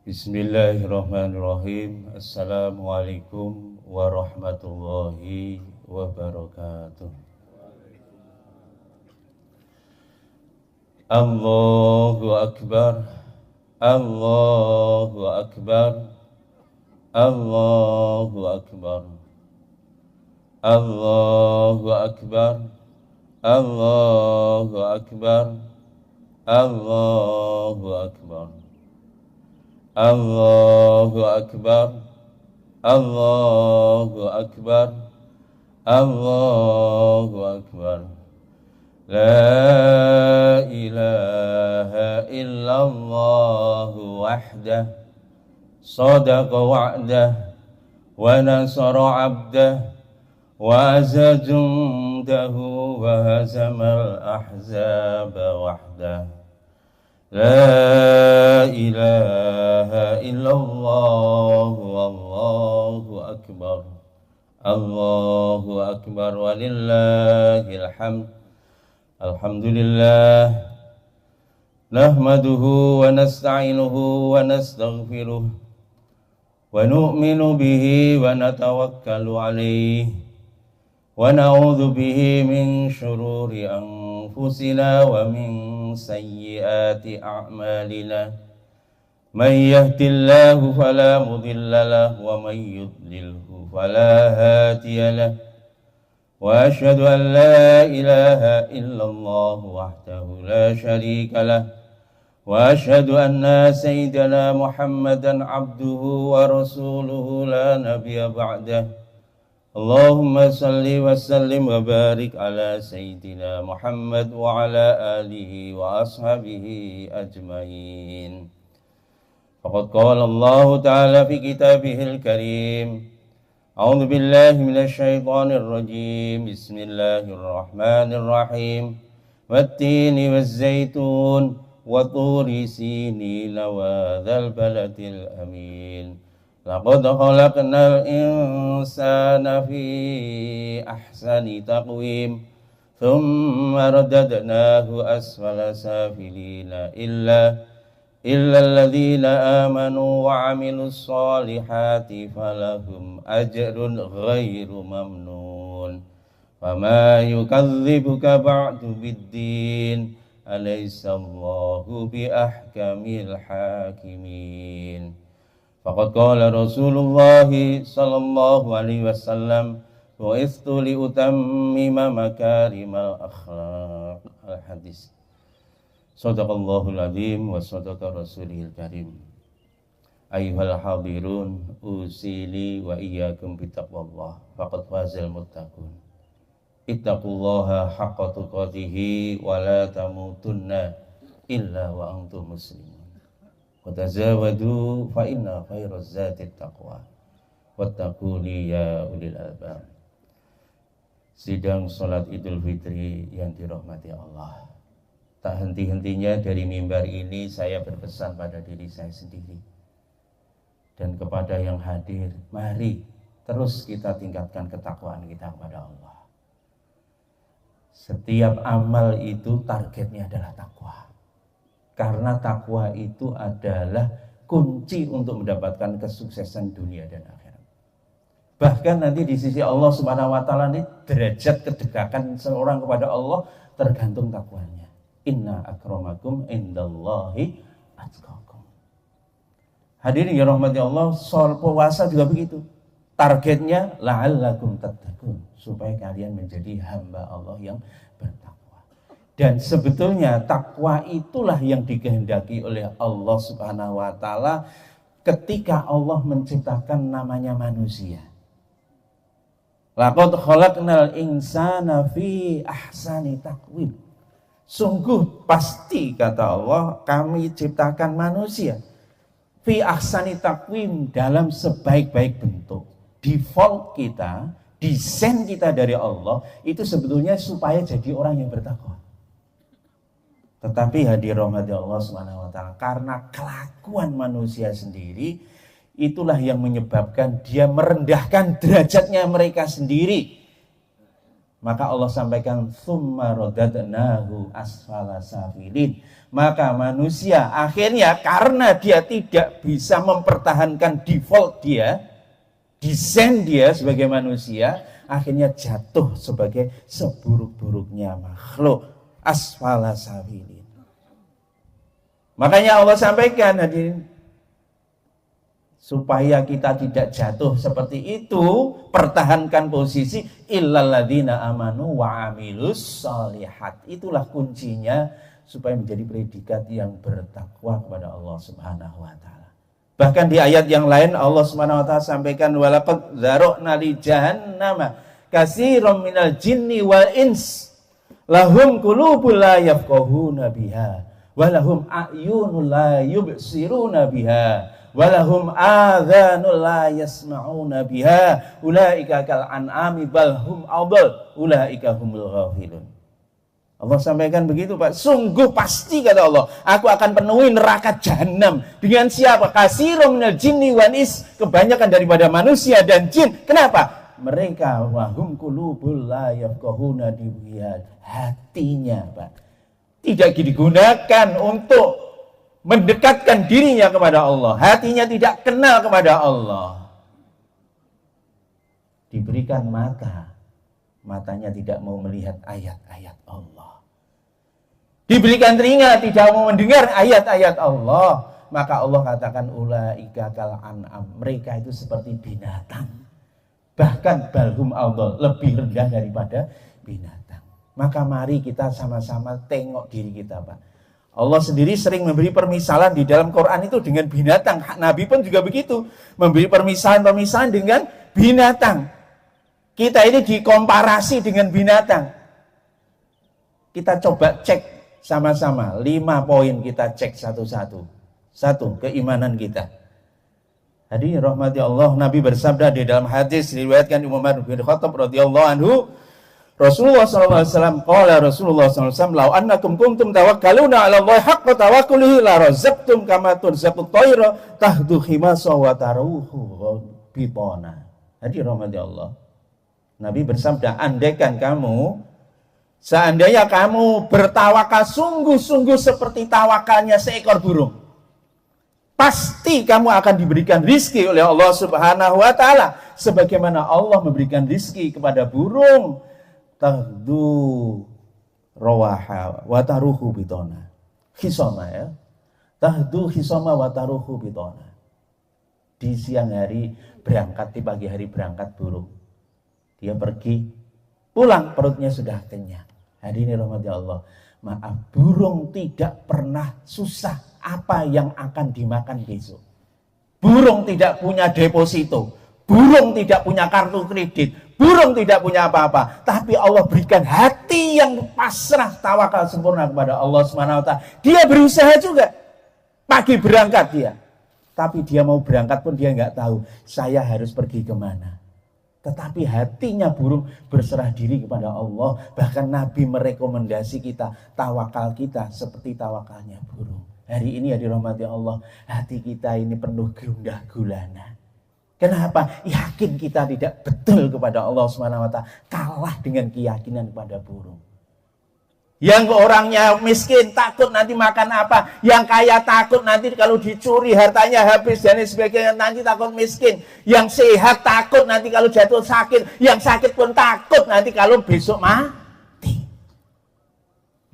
Bismillahirrahmanirrahim. Assalamualaikum warahmatullahi wabarakatuh. Allahu Akbar, Allahu Akbar, Allahu Akbar, Allahu Akbar, Allahu Akbar, Allahu Akbar, Allahu Akbar, Allahu Akbar, Allahu Akbar. La ilaha illallah wahdah, sadaqa wa'dah, wa nasara abdah, wa azza jundahu wa hazamal ahzaba wahdah. La ilaha illallah wallahu akbar, Allahu akbar walillahil hamd. Alhamdulillah, nahmaduhu wa nasta'inuhu wa nastaghfiruh, wa nu'minu bihi wa natawakkalu alayhi, wa na'udzu bihi min syururi anfusina wa min sayyiati a'malina. Man yahdihillahu fala mudilla lahu wa man yudlilhu fala hadiya lahu. Wa asyhadu an la ilaha illallah wahdahu la syarika lah. Wa asyhadu anna sayyidana Muhammadan abduhu wa rasuluhu la nabiyya ba'dah. Allahumma salli wa sallim wa barik ala sayyidina Muhammad wa ala alihi wa ashabihi ajmain. Faqad qala Allah ta'ala fi kitabihil karim. A'udzu billahi minasy syaithanir rajim. Bismillahirrahmanirrahim. Wat-tini waz-zaitun wa turi sinin wa dzal baladil amin. Laqad khalaqnal insana fi ahsani taqwim. Thumma radadnahu asfala safilina illa alladhina amanu wa 'amilus solihati falahum ajrun ghairu mamnun. Fama yukadzibuka ba'du biddin, alaysa Allahu bi ahkamil hakimin. Faqad qala Rasulullah sallallahu alaihi wasallam, bu'ithtu li utammima makarimal akhlaq. Al-hadis. Shadaqallahul azim wa shadaqa rasulihil karim. Ayyuhal hadirun, usili wa iyyakum bittaqwallah, faqad fazal muttaqun. Ittaqullaha haqqa tuqatih wa la tamutunna illa wa antum muslimun. Wa tazawwadu fa inna khairaz zati taqwa. Wattaquni ya ulil albab. Sidang salat Idul Fitri yang dirahmati Allah. Tak henti-hentinya dari mimbar ini saya berpesan pada diri saya sendiri dan kepada yang hadir, mari terus kita tingkatkan ketakwaan kita kepada Allah. Setiap amal itu targetnya adalah takwa, karena takwa itu adalah kunci untuk mendapatkan kesuksesan dunia dan akhirat. Bahkan nanti di sisi Allah Subhanahu wa taala ini derajat kedekatan seorang kepada Allah tergantung takwanya. Inna akramakum indallahi atqakum. Hadirin ya rahmati Allah, soal puasa juga begitu. Targetnya la'allakum tattaqun, supaya kalian menjadi hamba Allah yang bertakwa. Dan sebetulnya takwa itulah yang dikehendaki oleh Allah Subhanahu wa taala ketika Allah menciptakan namanya manusia. Laqad khalaqnal insana fi ahsani taqwim. Sungguh pasti kata Allah, kami ciptakan manusia fi ahsani taqwim, dalam sebaik-baik bentuk. Default kita, desain kita dari Allah itu sebetulnya supaya jadi orang yang bertakwa. Tetapi hadir rahmati Allah Subhanahu wa taala, karena kelakuan manusia sendiri itulah yang menyebabkan dia merendahkan derajatnya mereka sendiri. Maka Allah sampaikan tsumma radadnahu asfala safilin. Maka manusia akhirnya karena dia tidak bisa mempertahankan default dia, desain dia sebagai manusia, akhirnya jatuh sebagai seburuk-buruknya makhluk, asfala safilin. Makanya Allah sampaikan hadirin, supaya kita tidak jatuh seperti itu, pertahankan posisi illal ladzina amanu wa amilus shalihat. Itulah kuncinya supaya menjadi predikat yang bertakwa kepada Allah Subhanahu wa taala. Bahkan di ayat yang lain Allah Subhanahu wa taala sampaikan walaqad zara'na li jahannama katsiran minal jinni wal ins lahum qulubun la yafqahuna biha wa lahum a'yunun la yubsiruna biha walahum adhanul la yasma'una biha ulaika kal an'ami bal hum adall ulaika humul ghafilun. Allah sampaikan begitu, Pak. Sungguh pasti kata Allah, aku akan penuhi neraka jahanam dengan siapa? Katsirun minal jinni wan ins, kebanyakan daripada manusia dan jin. Kenapa? Mereka wahum qulubul la yafqahuna biha, hatinya, Pak, tidak digunakan untuk mendekatkan dirinya kepada Allah. Hatinya tidak kenal kepada Allah. Diberikan mata, matanya tidak mau melihat ayat-ayat Allah. Diberikan telinga, tidak mau mendengar ayat-ayat Allah. Maka Allah katakan ulaika kal an'am, mereka itu seperti binatang. Bahkan balhum adall, lebih rendah daripada binatang. Maka mari kita sama-sama tengok diri kita, Pak. Allah sendiri sering memberi permisalan di dalam Quran itu dengan binatang. Nabi pun juga begitu, memberi permisalan-permisalan dengan binatang. Kita ini dikomparasi dengan binatang. Kita coba cek sama-sama 5 poin, kita cek satu-satu. 1, keimanan kita. Hadirin rahmati Allah, Nabi bersabda di dalam hadis diriwayatkan Umar bin Khattab radhiyallahu anhu, Rasulullah SAW, qala Rasulullah SAW, lau annakum kuntum tawakkaluna ala Allah haqqa tawakkulihi la razaqtum kama turzaqut tayra tahdu khimasa wa taruhu bitana. Hadirin rahmati Allah, Nabi bersabda, seandainya kamu bertawakal sungguh-sungguh seperti tawakalnya seekor burung, pasti kamu akan diberikan rizki oleh Allah Subhanahu wa taala sebagaimana Allah memberikan rizki kepada burung. Tahdu rawaha wa taruhu bitona. Hisoma, ya. Tahdu hisoma wa taruhu bitona. Di siang hari berangkat, di pagi hari berangkat burung. Dia pergi, pulang perutnya sudah kenyang. Hadirin rahmati Allah, maaf, burung tidak pernah susah apa yang akan dimakan besok. Burung tidak punya deposito, burung tidak punya kartu kredit, burung tidak punya apa-apa, tapi Allah berikan hati yang pasrah, tawakal sempurna kepada Allah SWT. Dia berusaha juga, pagi berangkat dia, tapi dia mau berangkat pun dia nggak tahu saya harus pergi kemana. Tetapi hatinya burung berserah diri kepada Allah. Bahkan Nabi merekomendasi kita, tawakal kita seperti tawakalnya burung. Hari ini ya dirahmati Allah, hati kita ini penuh gundah gulana. Kenapa? Yakin kita tidak betul kepada Allah SWT, kalah dengan keyakinan kepada burung. Yang orangnya miskin takut nanti makan apa, yang kaya takut nanti kalau dicuri hartanya habis dan sebagainya, nanti takut miskin. Yang sehat takut nanti kalau jatuh sakit, yang sakit pun takut nanti kalau besok mati.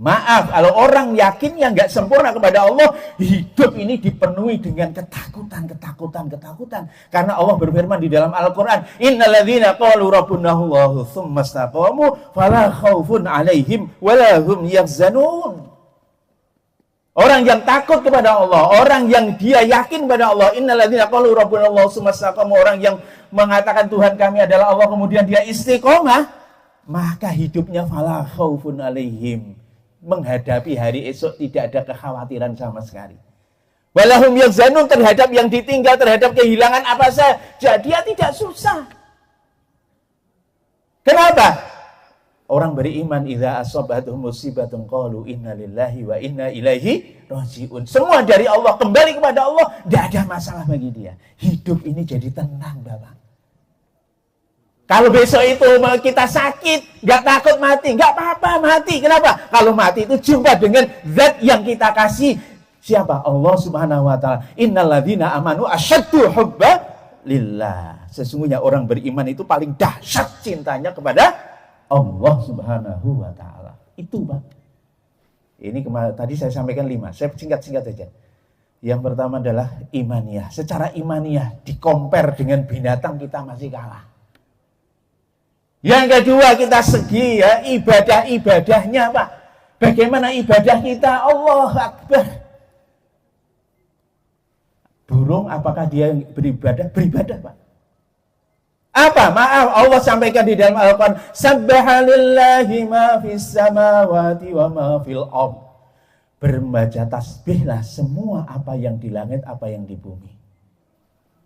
Maaf, kalau orang yakinnya nggak sempurna kepada Allah, hidup ini dipenuhi dengan ketakutan. Karena Allah berfirman di dalam Al-Quran, innalladzina qalu rabbunallahu tsumma istaqamu fala khaufun alaihim wala hum yahzanun. Orang yang takut kepada Allah, orang yang dia yakin kepada Allah, innalladzina qalu rabbunallahu tsumma istaqamu, orang yang mengatakan Tuhan kami adalah Allah, kemudian dia istiqomah, maka hidupnya fala khaufun alaihim, menghadapi hari esok tidak ada kekhawatiran sama sekali. Walahum yahzanun, terhadap yang ditinggal, terhadap kehilangan apa saja, dia tidak susah. Kenapa? Orang beriman idza asabatuhum musibatun qalu inna lillahi wa inna ilaihi rajiun. Semua dari Allah, kembali kepada Allah, tidak ada masalah bagi dia. Hidup ini jadi tenang, Bapak. Kalau besok itu kita sakit, nggak takut mati, nggak apa-apa mati. Kenapa? Kalau mati itu jumpa dengan zat yang kita kasih. Siapa? Allah Subhanahu wa taala. Innalladzina amanu asyaddu hubba lillah. Sesungguhnya orang beriman itu paling dahsyat cintanya kepada Allah Subhanahu wa taala. Itu, Pak. Ini tadi saya sampaikan 5. Saya singkat-singkat saja. Yang pertama adalah imaniyah. Secara imaniyah di-compare dengan binatang kita masih kalah. Yang kedua kita segi ya ibadah-ibadahnya, Pak. Bagaimana ibadah kita? Allah Akbar. Burung apakah dia beribadah? Beribadah, Pak. Apa? Maaf, Allah sampaikan di dalam Al-Quran, Sabbahalillahi ma fis samawati wa ma fil ardh. Berbaca tasbihlah semua apa yang di langit, apa yang di bumi.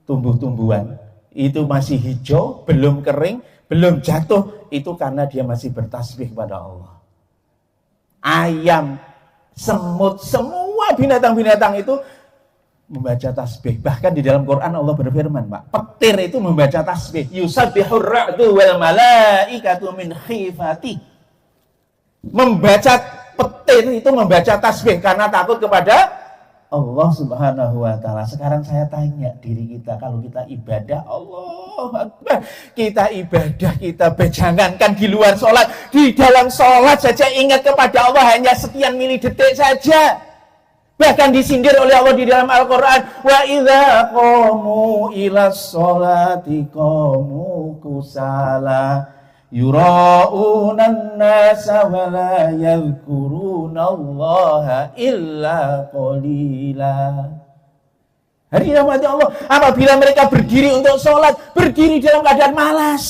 Tumbuh-tumbuhan itu masih hijau, belum kering, belum jatuh, itu karena dia masih bertasbih kepada Allah. Ayam, semut, semua binatang-binatang itu membaca tasbih. Bahkan di dalam Quran Allah berfirman, Pak, petir itu membaca tasbih. Yusabbihur ra'du wal malaikatu min khifati. Membaca petir itu membaca tasbih karena takut kepada Allah Subhanahu wa taala. Sekarang saya tanya diri kita, kalau kita ibadah, Allah Akbar, kita ibadah, kita jangankan di luar sholat, di dalam sholat saja ingat kepada Allah hanya sekian milidetik saja. Bahkan disindir oleh Allah di dalam Al-Quran, wa idza qamu ila sholati qamu kusala yura'unan nasa wa la yadhkurunallaha illa qalila. Hari rahmat Allah, apabila mereka berdiri untuk sholat, berdiri dalam keadaan malas.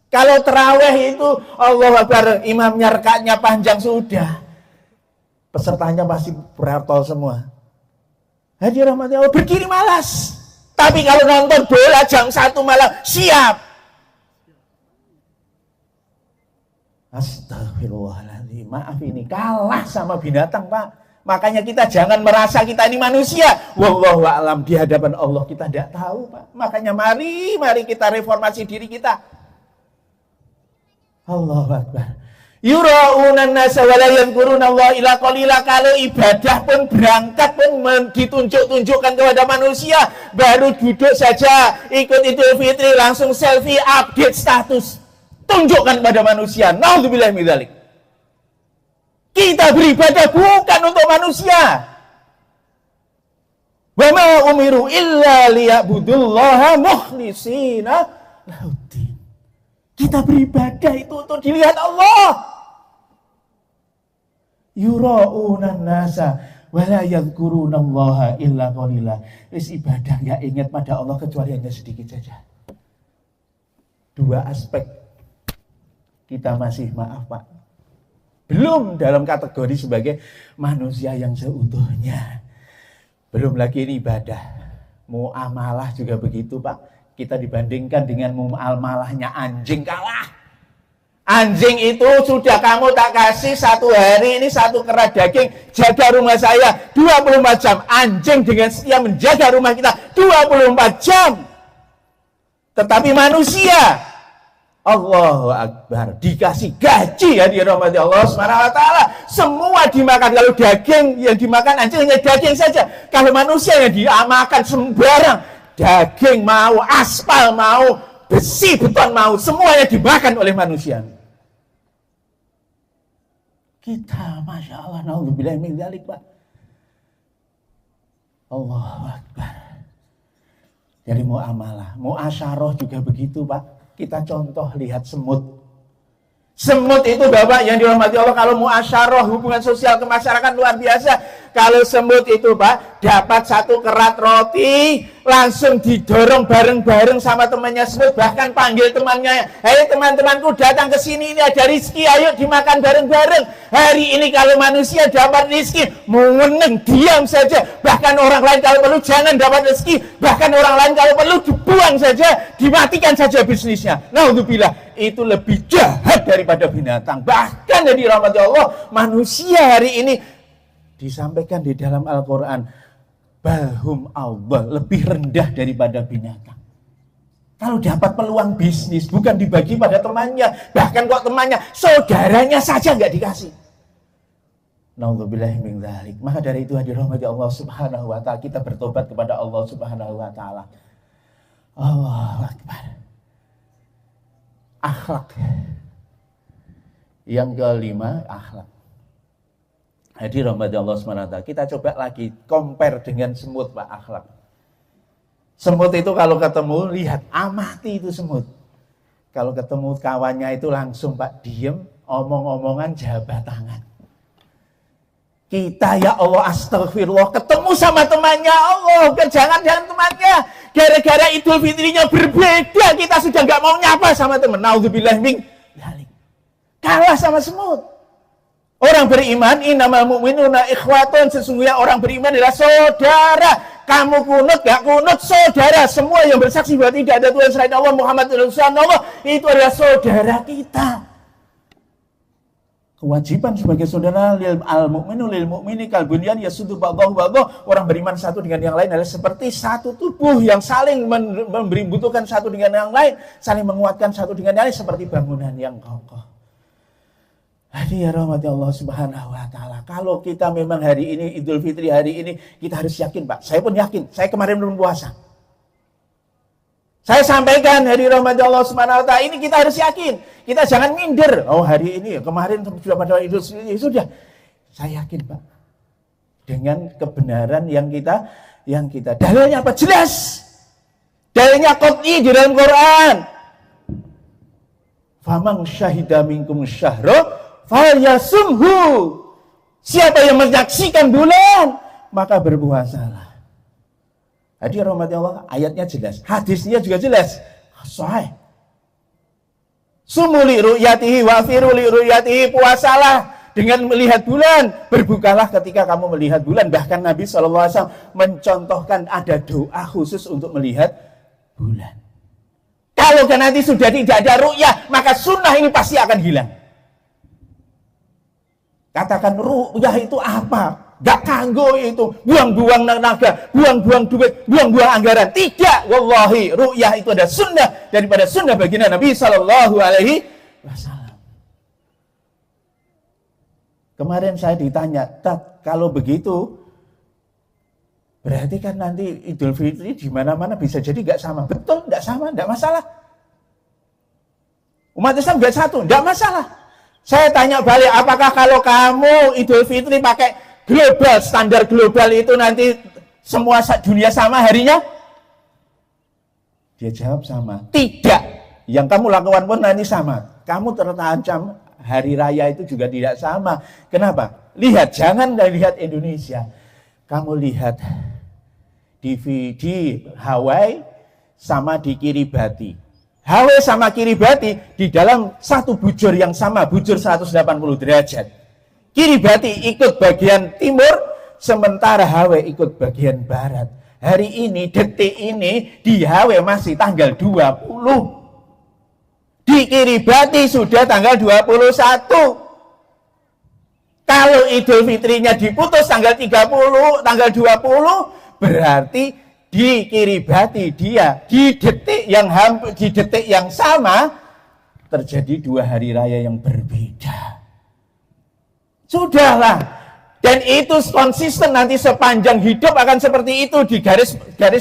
Kalau terawih itu Allah Akbar, imamnya rakaatnya panjang sudah, pesertanya pasti berartol semua. Hari rahmat Allah, berdiri malas. Tapi kalau nonton bola jam 1 malam, siap. Astagfirullahaladzim, maaf ini kalah sama binatang, Pak. Makanya kita jangan merasa kita ini manusia. Wallahu a'lam, di hadapan Allah kita tidak tahu, Pak. Makanya mari kita reformasi diri kita. Allahu Akbar. Yura'unan nasa wa la yadhkurunallaha illa qalila. Kalau ibadah pun berangkat pun ditunjuk-tunjukkan kepada manusia, baru duduk saja ikut Idul Fitri langsung selfie update status. Tunjukkan pada manusia. Naudzubillah min dzalik. Kita beribadah bukan untuk manusia. Wa ma umiru illa liya'budullaha mukhlishina lahuddin. Kita beribadah itu untuk dilihat Allah. Yura'unan nasa wa la yadhkurunallaha illa qalila. Wis ibadah enggak ingat pada Allah kecuali hanya sedikit saja. Dua aspek kita masih, maaf Pak, belum dalam kategori sebagai manusia yang seutuhnya. Belum lagi ini ibadah. Muamalah juga begitu, Pak. Kita dibandingkan dengan muamalahnya anjing, kalah. Anjing itu sudah kamu tak kasih 1 hari ini 1 kerat daging, jaga rumah saya 24 jam. Anjing dengan setia menjaga rumah kita 24 jam. Tetapi manusia, Allahu Akbar, dikasih gaji ya, dirahmati Allah Subhanahu wa taala. Semua dimakan. Kalau daging yang dimakan anjing hanya daging saja. Kalau manusia yang dimakan sembarang, daging mau, aspal mau, besi beton mau, semuanya dimakan oleh manusia. Kita Masya Allah, naudzubillah min dzalik, Pak. Allahu Akbar. Jadi muamalah, muasyarah juga begitu, Pak. Kita contoh, lihat semut. Semut itu Bapak yang dirahmati Allah, kalau muasyarah, hubungan sosial kemasyarakatan luar biasa. Kalau semut itu Pak, dapat 1 kerat roti, langsung didorong bareng-bareng sama temannya semut, bahkan panggil temannya, hei teman-temanku datang ke sini, ini ada rizki, ayo dimakan bareng-bareng. Hari ini kalau manusia dapat rizki, mengeneng, diam saja. Bahkan orang lain kalau perlu jangan dapat rizki, bahkan orang lain kalau perlu dibuang saja, dimatikan saja bisnisnya. Naudzubillah, itu lebih jahat daripada binatang. Bahkan yang dirahmati Allah, manusia hari ini disampaikan di dalam Al-Quran, bahum Allah, lebih rendah daripada binatang. Kalau dapat peluang bisnis bukan dibagi pada temannya, bahkan kok temannya, saudaranya saja nggak dikasih. Naudzubillahi min dzalik. Maka dari itu hadir rahmat Allah Subhanahu wa taala, kita bertobat kepada Allah Subhanahu wa taala. Allahu Akbar. Akhlak. Yang kelima, akhlak. Hadir rahmat Allah Subhanahu wa taala. Kita coba lagi compare dengan semut, Pak, akhlak. Semut itu kalau ketemu, lihat, amati itu semut. Kalau ketemu kawannya itu langsung, Pak, diem, omong-omongan, jabat tangan. Kita, ya Allah, astagfirullah, ketemu sama temannya, Allah, jangan temannya. Gara-gara Idul Fitrinya berbeda, kita sudah nggak mau nyapa sama teman. Naudzubillah min dzalik. Kalah sama semut. Orang beriman, innamal mu'minuna ikhwatun, sesungguhnya orang beriman adalah saudara. Kamu kunut, gak kunut, saudara. Semua yang bersaksi bahwa tidak ada Tuhan selain Allah, Muhammad Rasulullah, itu adalah saudara kita. Kewajiban sebagai saudara, lil al-mu'minu lil mu'mini kal bunyan yasuddu ba'dahu ba'dahu. Orang beriman satu dengan yang lain adalah seperti satu tubuh yang saling membutuhkan satu dengan yang lain, saling menguatkan satu dengan yang lain seperti bangunan yang kokoh. Hadiah rahmati Allah Subhanahu wa taala. Kalau kita memang hari ini Idul Fitri hari ini, kita harus yakin, Pak. Saya pun yakin. Saya kemarin belum puasa. Saya sampaikan hari rahmati Allah Subhanahu wa taala, ini kita harus yakin. Kita jangan minder. Oh, hari ini kemarin sudah pada Idul Fitri, sudah. Saya yakin, Pak. Dengan kebenaran yang kita dalilnya apa? Jelas. Dalilnya qat'i di dalam Quran. Faman syahida minkum syahra falyasumhu. Siapa yang menyaksikan bulan, maka berpuasalah. Hadiah rahmat Allah, ayatnya jelas, hadisnya juga jelas, sahih. Sumuli ru'yatihi wa firu li ru'yatihi, puasalah dengan melihat bulan, berbukalah ketika kamu melihat bulan. Bahkan Nabi SAW mencontohkan ada doa khusus untuk melihat bulan. Kalau nanti sudah tidak ada ru'yah, maka sunnah ini pasti akan hilang. Katakan ru'yah itu apa? Gak kanggo itu, buang-buang tenaga, buang-buang duit, buang-buang anggaran. Tidak, wallahi, ru'yah itu ada sunnah daripada sunnah baginda Nabi Sallallahu Alaihi Wasallam. Kemarin saya ditanya, Tat, kalau begitu, berarti kan nanti Idul Fitri di mana-mana bisa jadi gak sama. Betul, gak sama, gak masalah. Umat Islam gak satu, gak masalah. Saya tanya balik, apakah kalau kamu Idul Fitri pakai global, standar global itu nanti semua dunia sama harinya? Dia jawab sama. Tidak. Yang kamu lakukan pun nanti sama. Kamu terancam hari raya itu juga tidak sama. Kenapa? Lihat, jangan lihat Indonesia. Kamu lihat di Hawaii sama di Kiribati. Hawaii sama Kiribati di dalam satu bujur yang sama, bujur 180 derajat. Kiribati ikut bagian timur, sementara Hawaii ikut bagian barat. Hari ini, detik ini, di Hawaii masih tanggal 20. Di Kiribati sudah tanggal 21. Kalau Idul Fitrinya diputus tanggal 30, tanggal 20, berarti di Kiribati dia di detik yang sama terjadi 2 hari raya yang berbeda. Sudahlah. Dan itu konsisten nanti sepanjang hidup akan seperti itu di garis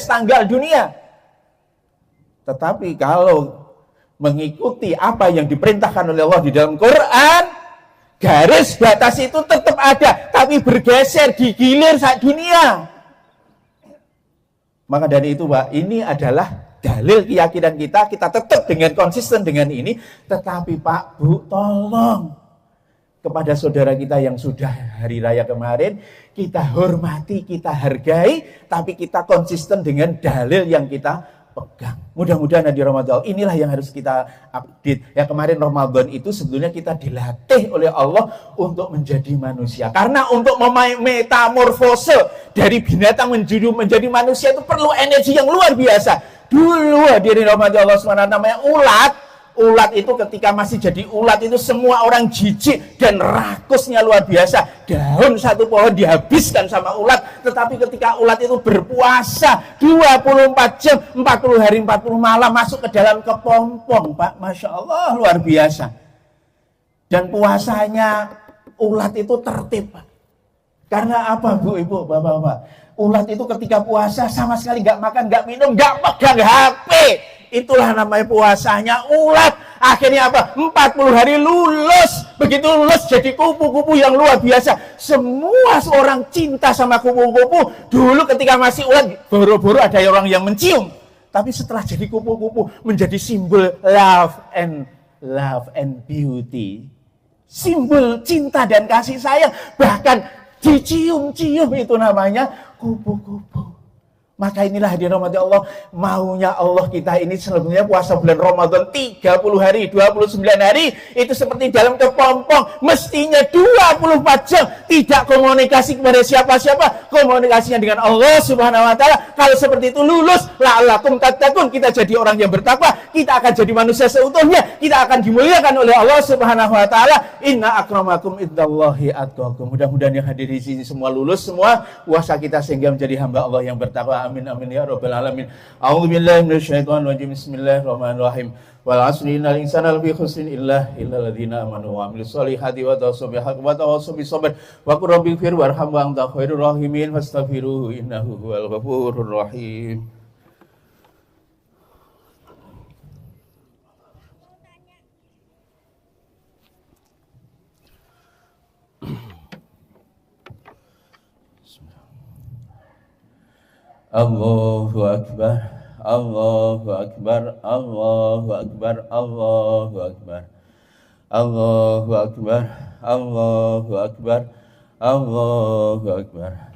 tanggal dunia. Tetapi kalau mengikuti apa yang diperintahkan oleh Allah di dalam Quran, garis batas itu tetap ada, tapi bergeser, digilir saat dunia. Maka dari itu, Pak, ini adalah dalil keyakinan kita tetap dengan konsisten dengan ini. Tetapi Pak, Bu, tolong kepada saudara kita yang sudah hari raya kemarin, kita hormati, kita hargai, tapi kita konsisten dengan dalil yang kita pegang. Mudah-mudahan di Ramadan inilah yang harus kita update. Ya, kemarin Ramadan itu sebetulnya kita dilatih oleh Allah untuk menjadi manusia. Karena untuk metamorfose dari binatang menjadi manusia itu perlu energi yang luar biasa. Dulu hadirin Ramadan Allah SWT namanya ulat. Ulat itu ketika masih jadi ulat itu semua orang jijik dan rakusnya luar biasa. Daun satu pohon dihabiskan sama ulat. Tetapi ketika ulat itu berpuasa 24 jam, 40 hari 40 malam masuk ke dalam kepompong, Pak. Masya Allah, luar biasa. Dan puasanya ulat itu tertib, Pak. Karena apa, Bu, Ibu, Bapak-bapak? Ulat itu ketika puasa sama sekali nggak makan, nggak minum, nggak pegang HP. Itulah namanya puasanya ulat. Akhirnya apa? 40 hari lulus. Begitu lulus jadi kupu-kupu yang luar biasa. Semua orang cinta sama kupu-kupu. Dulu ketika masih ulat, boro-boro ada orang yang mencium. Tapi setelah jadi kupu-kupu, menjadi simbol love and beauty. Simbol cinta dan kasih sayang. Bahkan dicium-cium itu namanya kupu-kupu. Maka inilah hadirin rahmati Allah, maunya Allah kita ini sebenarnya puasa bulan Ramadan 30 hari, 29 hari, itu seperti dalam kepompong, mestinya 24 jam, tidak komunikasi kepada siapa-siapa, komunikasinya dengan Allah Subhanahu wa taala. Kalau seperti itu lulus, la'allakum tattaqun, kita jadi orang yang bertakwa, kita akan jadi manusia seutuhnya, kita akan dimuliakan oleh Allah Subhanahu wa taala. Inna akramakum indallahi atqakum. Mudah-mudahan yang hadir di sini semua lulus semua puasa kita sehingga menjadi hamba Allah yang bertakwa. Amin amin ya rabbal alamin. A'udzubillahi minasyaitonir rajim. Bismillahirrahmanirrahim. Wal 'asri innal insana lafi khusrin illa alladziina aamanu wa 'amilus solihati wa tawassaw bil haqqi wa tawassaw bis sabr. Wa qur rabbighfir warham wa anta khairur rahimin fastaghfiruhu innahu huwal ghafurur rahim. Allahu Akbar, Allahu Akbar, Allahu Akbar, Allahu Akbar, Allahu Akbar, Allahu Akbar, Allahu Akbar.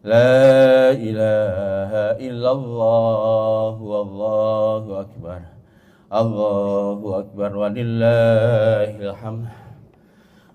La ilaha illallah, wallahu akbar, Allahu Akbar, walillahil hamd.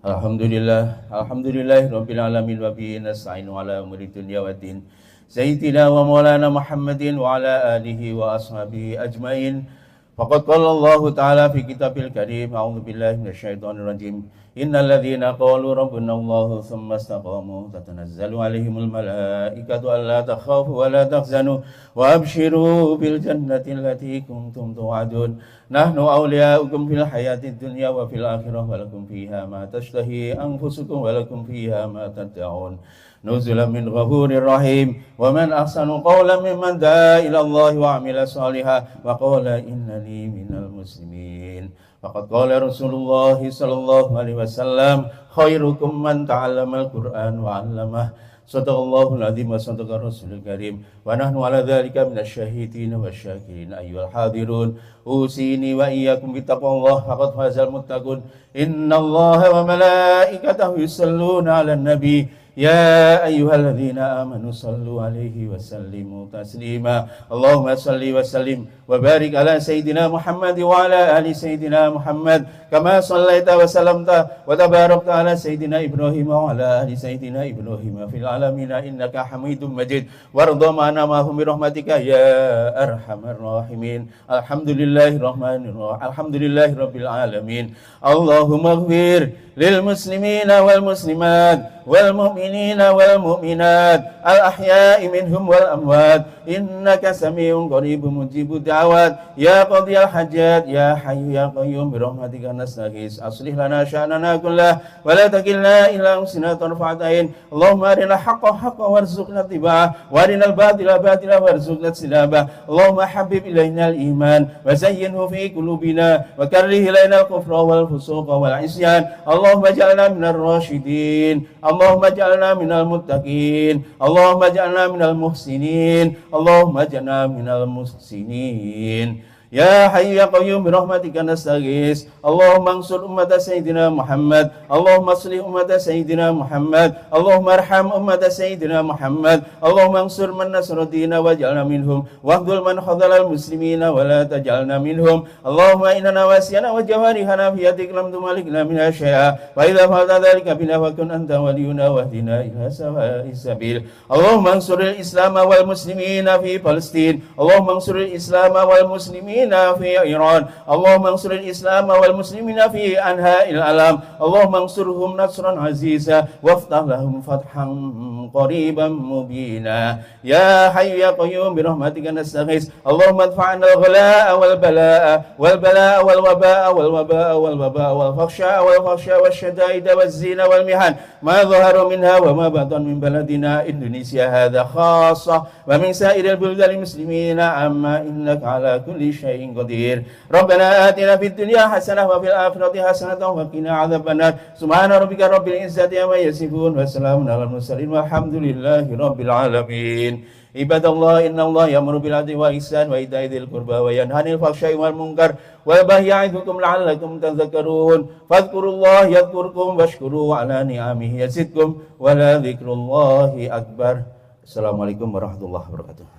Alhamdulillah, alhamdulillahi rabbil alamin wa bihi nasta'inu ala umuri dunya waddin. Sayyidina wa maulana Muhammadin wa ala alihi wa ashabihi ajmain. Faqad qala Allah Ta'ala fi kitabil karim, a'udzu billahi minasyaitonir rajim. Innal ladzina qalu rabbuna Allah tsumma istaqamu tatanazzalu 'alaihimul malaikatu alla takhafu wa la tahzanu wa abshiru bil jannati allati kuntum tu'adun. Nahnu awliya'ukum fil hayatid dunya wa fil akhirah wa lakum fiha ma tashtahi anfusukum wa lakum fiha ma tad'un. Nuzulan min ghafurir rahim. Wa man ahsanu qawlan mimman da'a ila Allah wa 'amila shalihan wa qala innani minal muslimin. Faqad qala Rasulullah sallallahu alaihi wasallam, khairukum man ta'allamal Qur'an wa 'allamah. Sadaqallahul azim wa sadaqa Rasulul karim. Wa nahnu 'ala dzalika minasyahidin wasyakirin. Ayyuhal hadirun, usini wa iyyakum bittaqwallah faqad fazal muttaqun. Innallaha wa malaikatahu yusholluna 'alan nabi. Ya ayyuhalladzina amanu sallu alaihi wa sallimu taslima. Allahumma salli wa sallim wa barik ala sayyidina Muhammad wa ala ali sayyidina Muhammad kama sallaita wa sallamta wa tabarakta ala sayyidina Ibrahim wa ala ali sayyidina Ibrahim fil alamin innaka Hamidum Majid. Warḍa ma'ana mahum bi rahmatika ya arhamar rahimin. Alhamdulillahirrahmanirrahim. Alhamdulillahirabbil alamin. Allahumma ighfir lil muslimina wal muslimat wal mu'minina wal mu'minat al ahya'i minhum wal amwat innaka sami'un qaribun mujibud da'awat ya qadiyal hajat ya hayyu ya qayyum bi rahmatika nastaghis aslih lana sya'nana kullah wa la takilna ila anfusina tarfat ain. Allahumma arina haqqan haqqan warzuqna ittiba'ah wa arinal batila batilan warzuqna ijtinabah. Allahumma habbib ilaina al iman wa zayyinhu fi qulubina wa karrih ilaina al kufra wal fusuqa wal isyan. Allahumma ij'alna minar rasyidin. Allahumma ij'alna minal muttaqin. Allahumma ij'alna minal muhsinin. Allahumma ij'alna minal muhsinin. Ya Hayyu ya Qayyum bi rahmatika nastaghis. Allahumma ansur ummata sayyidina Muhammad. Allahumma aslih ummata sayyidina Muhammad. Allahumma arham ummata sayyidina Muhammad. Allahumma ansur man nasara dina waj'alna minhum wahdul man khadhalal muslimina wa la taj'alna minhum. Allahumma inna nawasiyana wa jawarihana fi yadik lam tumalikna minha syai'a wa idza fa'alta dhalika bina wa kun anta waliyuna wahdina ila sawa'is sabil. Allahumma ansuril Islam wal muslimina fi Palestin. Allahumma ansuril Islam wal muslimin المسلمين في إيران. اللهم انصر الإسلام والمسلمين في أنحاء العالم. اللهم انصرهم نصرا عزيزا وافتح لهم فتحا قريبا مبينا. يا حي يا قيوم برحمتك نستغيث. اللهم ادفع عنا الغلاء والبلاء والوباء والفحشاء والشدائد والزنا والمحن ما ظهر منها وما بطن من بلدنا إندونيسيا هذا خاصة ومن سائر البلدان المسلمين، أما إنك على كل شيء قدير. ربنا آتنا في الدنيا حسنة وفي الآخرة حسنة وقنا عذاب النار. سبحان ربك رب العزة عما يصفون وسلام على المرسلين والحمد لله رب العالمين. عباد الله إن الله يأمر بالعدل والإحسان وإيتاء ذي القربى وينهى عن الفحشاء والمنكر والبغي يعظكم لعلكم تذكرون. فاذكروا الله يذكركم واشكروه على نعمه يزدكم ولذكر الله أكبر. Assalamualaikum warahmatullahi wabarakatuh.